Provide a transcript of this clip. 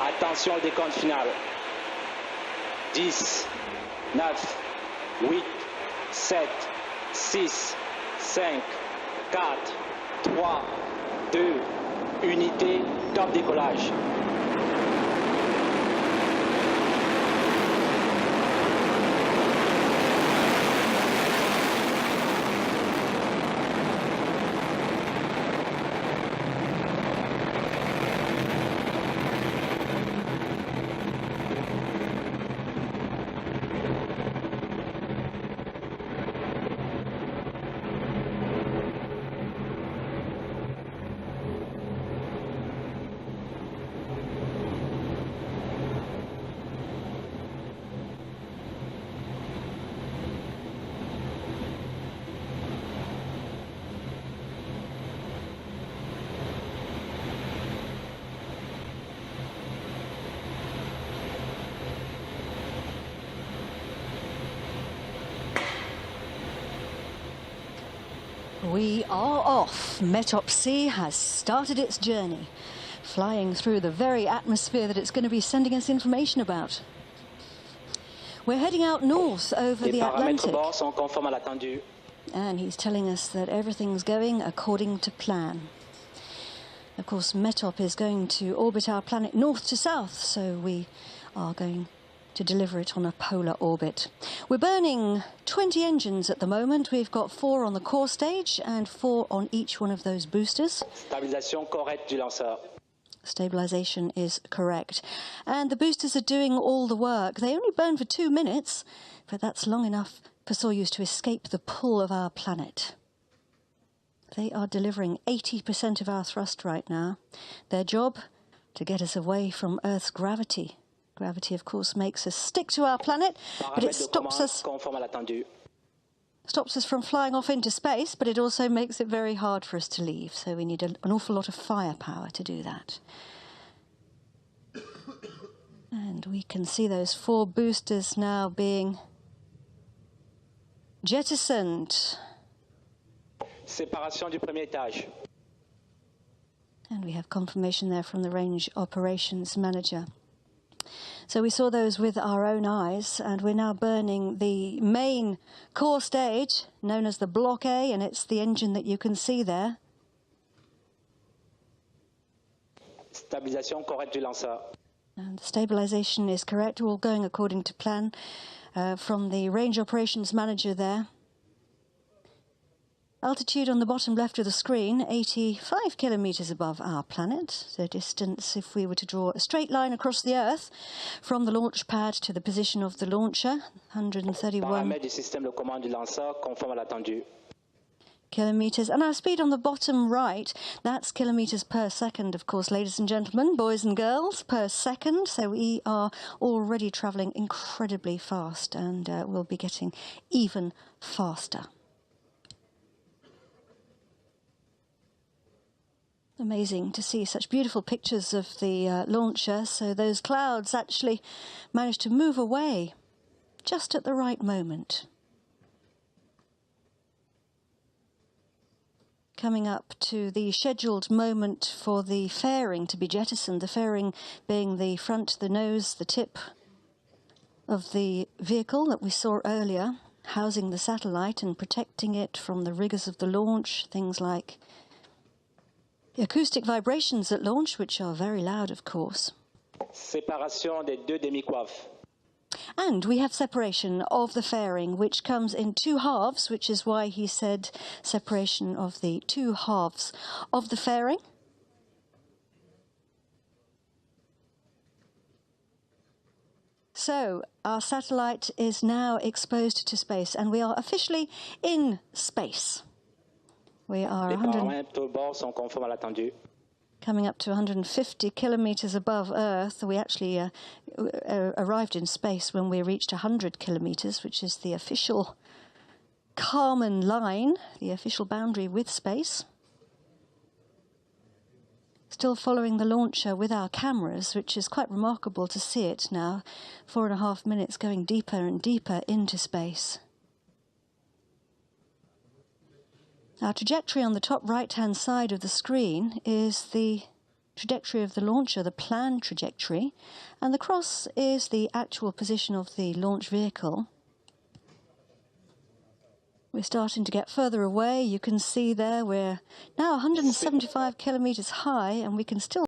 Attention au décompte final. 10, 9, 8, 7, 6, 5, 4, 3, 2, unité, top décollage. We are off. Metop-C has started its journey, flying through the very atmosphere that it's going to be sending us information about. We're heading out north over the Atlantic, and he's telling us that everything's going according to plan. Of course, Metop is going to orbit our planet north to south, so we are going to deliver it on a polar orbit. We're burning 20 engines at the moment. We've got 4 on the core stage and 4 on each one of those boosters. Stabilisation correcte du lanceur. Stabilisation is correct. And the boosters are doing all the work. They only burn for 2 minutes, but that's long enough for Soyuz to escape the pull of our planet. They are delivering 80% of our thrust right now. Their job, to get us away from Earth's gravity. Gravity, of course, makes us stick to our planet, but it stops us from flying off into space, but it also makes it very hard for us to leave. So we need an awful lot of firepower to do that. And we can see those 4 boosters now being jettisoned. Séparation du premier étage. And we have confirmation there from the Range Operations Manager. So we saw those with our own eyes, and we're now burning the main core stage, known as the Block A, and it's the engine that you can see there. Stabilisation correcte du lanceur. And the stabilisation is correct, all going according to plan from the Range Operations Manager there. Altitude on the bottom left of the screen, 85 kilometres above our planet. The distance, if we were to draw a straight line across the Earth from the launch pad to the position of the launcher, 131 kilometres. And our speed on the bottom right, that's kilometres per second, of course, ladies and gentlemen, boys and girls, per second. So we are already travelling incredibly fast, and we'll be getting even faster. Amazing to see such beautiful pictures of the launcher. So those clouds actually managed to move away just at the right moment. Coming up to the scheduled moment for the fairing to be jettisoned, the fairing being the front, the nose, the tip of the vehicle that we saw earlier, housing the satellite and protecting it from the rigours of the launch, things like the acoustic vibrations at launch, which are very loud, of course. Séparation des 2 demi-coiffes. And we have separation of the fairing, which comes in 2 halves, which is why he said separation of the 2 halves of the fairing. So our satellite is now exposed to space, and we are officially in space. We are coming up to 150 kilometres above Earth. We actually arrived in space when we reached 100 kilometres, which is the official Kármán line, the official boundary with space. Still following the launcher with our cameras, which is quite remarkable to see it now, 4.5 minutes going deeper and deeper into space. Our trajectory on the top right-hand side of the screen is the trajectory of the launcher, the planned trajectory, and the cross is the actual position of the launch vehicle. We're starting to get further away. You can see there we're now 175 kilometers high, and we can still